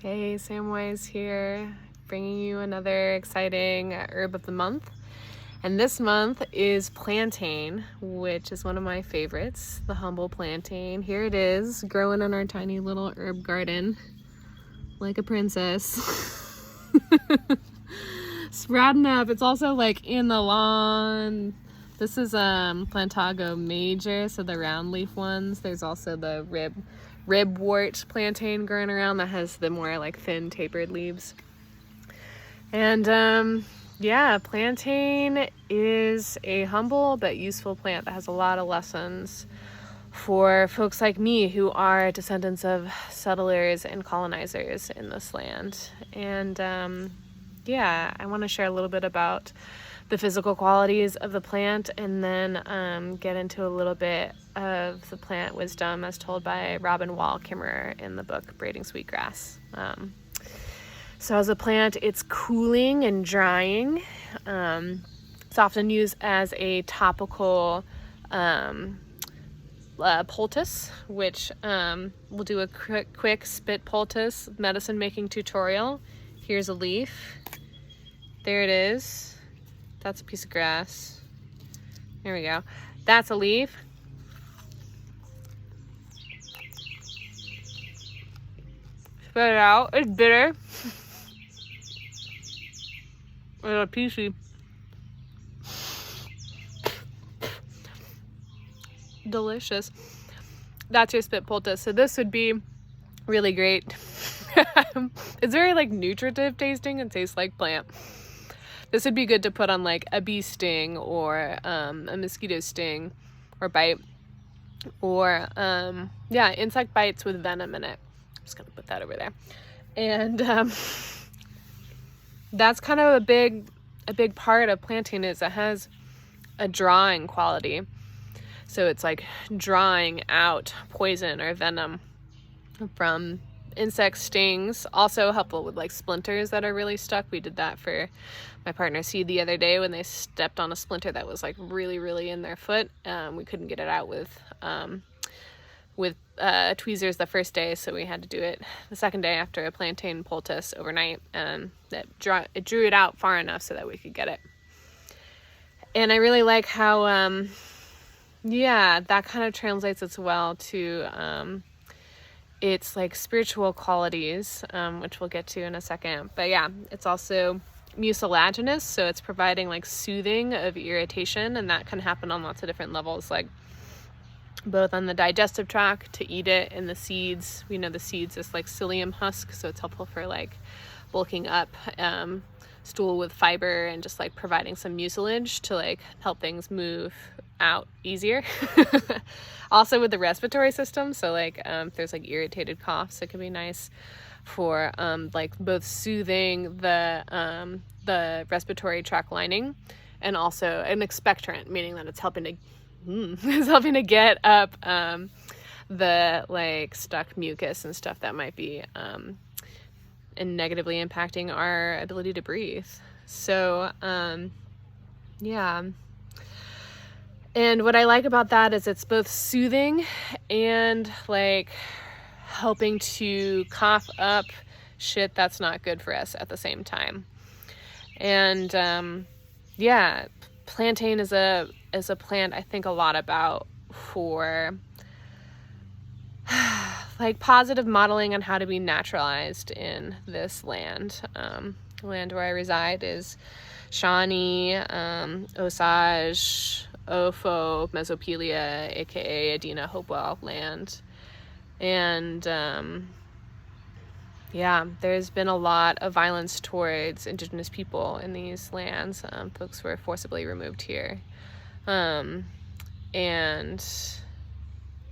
Hey, Samwise here, bringing you another exciting herb of the month. And this month is plantain, which is one of my favorites, the humble plantain. Here it is, growing in our tiny little herb garden, like a princess. Sprouting up. It's also like in the lawn. This is Plantago major, so the round leaf ones. There's also the ribwort plantain growing around that has the more like thin tapered leaves. And yeah, plantain is a humble but useful plant that has a lot of lessons for folks like me who are descendants of settlers and colonizers in this land. And yeah, I want to share a little bit about the physical qualities of the plant, and then get into a little bit of the plant wisdom as told by Robin Wall Kimmerer in the book Braiding Sweetgrass. So as a plant, it's cooling and drying. It's often used as a topical poultice, which we'll do a quick spit poultice medicine making tutorial. Here's a leaf. There it is. That's a piece of grass. There we go. That's a leaf. Spit it out. It's bitter. It's a piecey. Delicious. That's your spit poultice. So this would be really great. It's very like nutritive tasting and tastes like plant. This would be good to put on like a bee sting or a mosquito sting or bite, or yeah, insect bites with venom in it. I'm just gonna put that over there. And that's kind of a big part of plantain is it has a drawing quality. So it's like drawing out poison or venom from insect stings. Also helpful with like splinters that are really stuck. We did that for my partner Seed the other day when they stepped on a splinter that was like really in their foot. We couldn't get it out with tweezers the first day, so we had to do it the second day after a plantain poultice overnight, and it drew it out far enough so that we could get it. And I really like how yeah, that kind of translates as well to it's like spiritual qualities, which we'll get to in a second. But yeah, it's also mucilaginous, so it's providing like soothing of irritation, and that can happen on lots of different levels, like both on the digestive tract to eat it, and the seeds. We know the seeds is like psyllium husk, so it's helpful for like bulking up stool with fiber and just like providing some mucilage to like help things move out easier. Also with the respiratory system, so like if there's like irritated coughs, it can be nice for like both soothing the respiratory tract lining, and also an expectorant, meaning that it's helping to get up the like stuck mucus and stuff that might be and negatively impacting our ability to breathe. So yeah. And what I like about that is it's both soothing and like helping to cough up shit that's not good for us at the same time. And yeah, plantain is a plant I think a lot about for like positive modeling on how to be naturalized in this land. The land where I reside is Shawnee, Osage, Ofo, Mesopelia, aka Adena Hopewell land. And yeah, there's been a lot of violence towards Indigenous people in these lands. Folks were forcibly removed here. And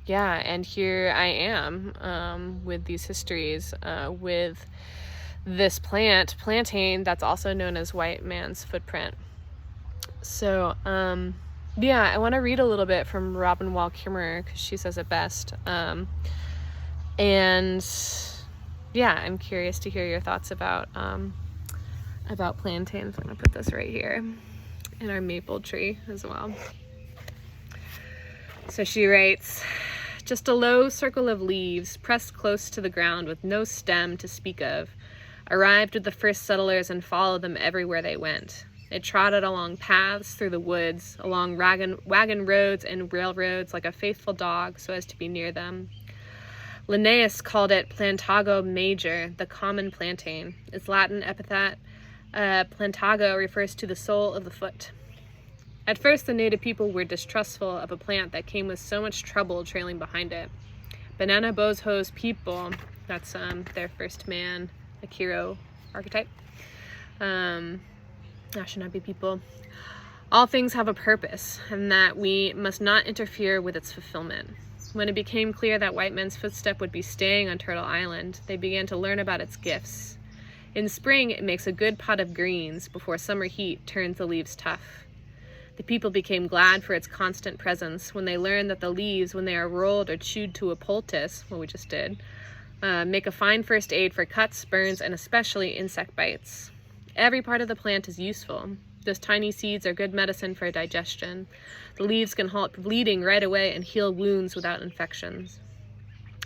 yeah, and here I am with these histories, with this plantain, that's also known as white man's footprint. So yeah, I want to read a little bit from Robin Wall Kimmerer because she says it best. And yeah, I'm curious to hear your thoughts about plantains. I'm gonna put this right here in our maple tree as well. So she writes, just a low circle of leaves pressed close to the ground with no stem to speak of, arrived with the first settlers and followed them everywhere they went. It trotted along paths through the woods, along wagon roads and railroads like a faithful dog so as to be near them. Linnaeus called it Plantago major, the common plantain. Its Latin epithet, plantago, refers to the sole of the foot. At first, the native people were distrustful of a plant that came with so much trouble trailing behind it. Banana Bozo's people, that's their first man, Akiro archetype, Anishinaabe people, all things have a purpose, and that we must not interfere with its fulfillment. When it became clear that white men's footstep would be staying on Turtle Island, they began to learn about its gifts. In spring, it makes a good pot of greens before summer heat turns the leaves tough. The people became glad for its constant presence when they learned that the leaves, when they are rolled or chewed to a poultice, what we just did, make a fine first aid for cuts, burns, and especially insect bites. Every part of the plant is useful. Those tiny seeds are good medicine for digestion. The leaves can halt bleeding right away and heal wounds without infections.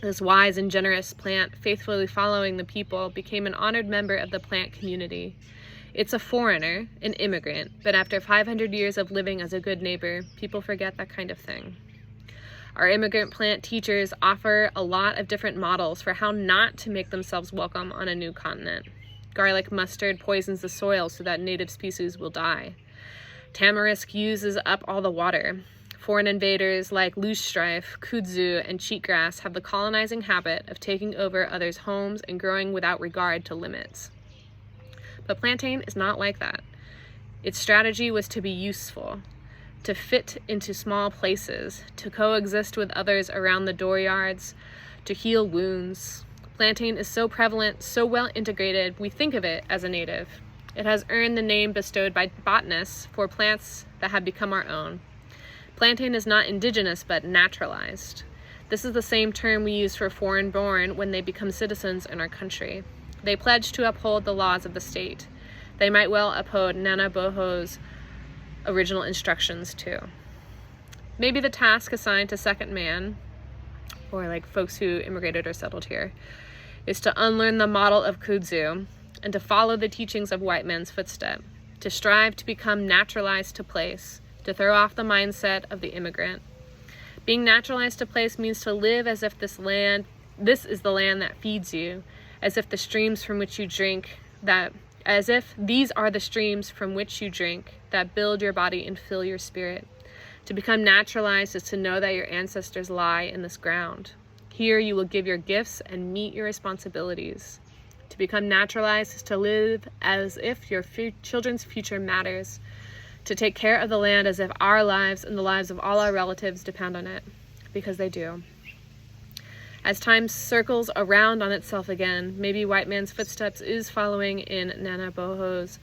This wise and generous plant, faithfully following the people, became an honored member of the plant community. It's a foreigner, an immigrant, but after 500 years of living as a good neighbor, people forget that kind of thing. Our immigrant plant teachers offer a lot of different models for how not to make themselves welcome on a new continent. Garlic mustard poisons the soil so that native species will die. Tamarisk uses up all the water. Foreign invaders like loosestrife, kudzu, and cheatgrass have the colonizing habit of taking over others' homes and growing without regard to limits. But plantain is not like that. Its strategy was to be useful, to fit into small places, to coexist with others around the dooryards, to heal wounds. Plantain is so prevalent, so well integrated, we think of it as a native. It has earned the name bestowed by botanists for plants that have become our own. Plantain is not indigenous, but naturalized. This is the same term we use for foreign-born when they become citizens in our country. They pledge to uphold the laws of the state. They might well uphold Nana Boho's original instructions too. Maybe the task assigned to second man, or like folks who immigrated or settled here, is to unlearn the model of kudzu and to follow the teachings of white men's footstep, to strive to become naturalized to place, to throw off the mindset of the immigrant. Being naturalized to place means to live as if this is the land that feeds you, as if the streams from which you drink as if these are the streams from which you drink that build your body and fill your spirit. To become naturalized is to know that your ancestors lie in this ground. Here you will give your gifts and meet your responsibilities. To become naturalized is to live as if your children's future matters, to take care of the land as if our lives and the lives of all our relatives depend on it, because they do. As time circles around on itself again, maybe white man's footsteps is following in Nana Boho's.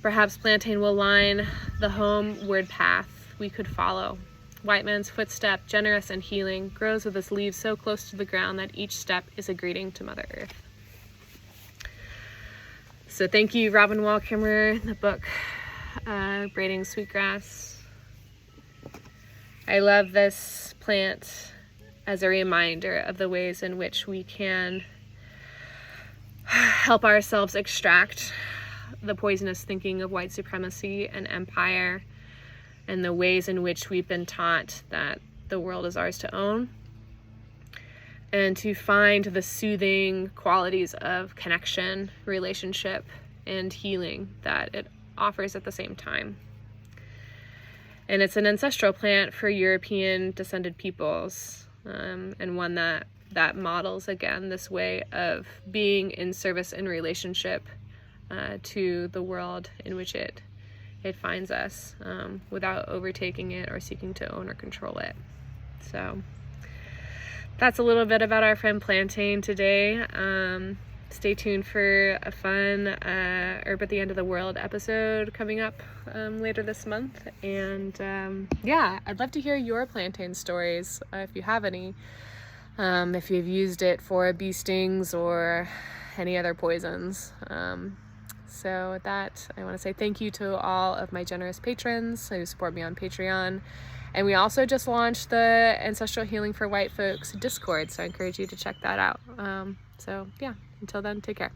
Perhaps plantain will line the homeward path we could follow. White man's footstep, generous and healing, grows with its leaves so close to the ground that each step is a greeting to Mother Earth. So thank you, Robin Wall Kimmerer, the book, Braiding Sweetgrass. I love this plant as a reminder of the ways in which we can help ourselves extract the poisonous thinking of white supremacy and empire, and the ways in which we've been taught that the world is ours to own, and to find the soothing qualities of connection, relationship, and healing that it offers at the same time. And it's an ancestral plant for European descended peoples, and one that models, again, this way of being in service and relationship to the world in which it finds us, without overtaking it or seeking to own or control it. So that's a little bit about our friend Plantain today. Stay tuned for a fun Herb at the End of the World episode coming up later this month. And yeah, I'd love to hear your plantain stories, if you have any. If you've used it for bee stings or any other poisons. So with that, I want to say thank you to all of my generous patrons who support me on Patreon. And we also just launched the Ancestral Healing for White Folks Discord, so I encourage you to check that out. So yeah, until then, take care.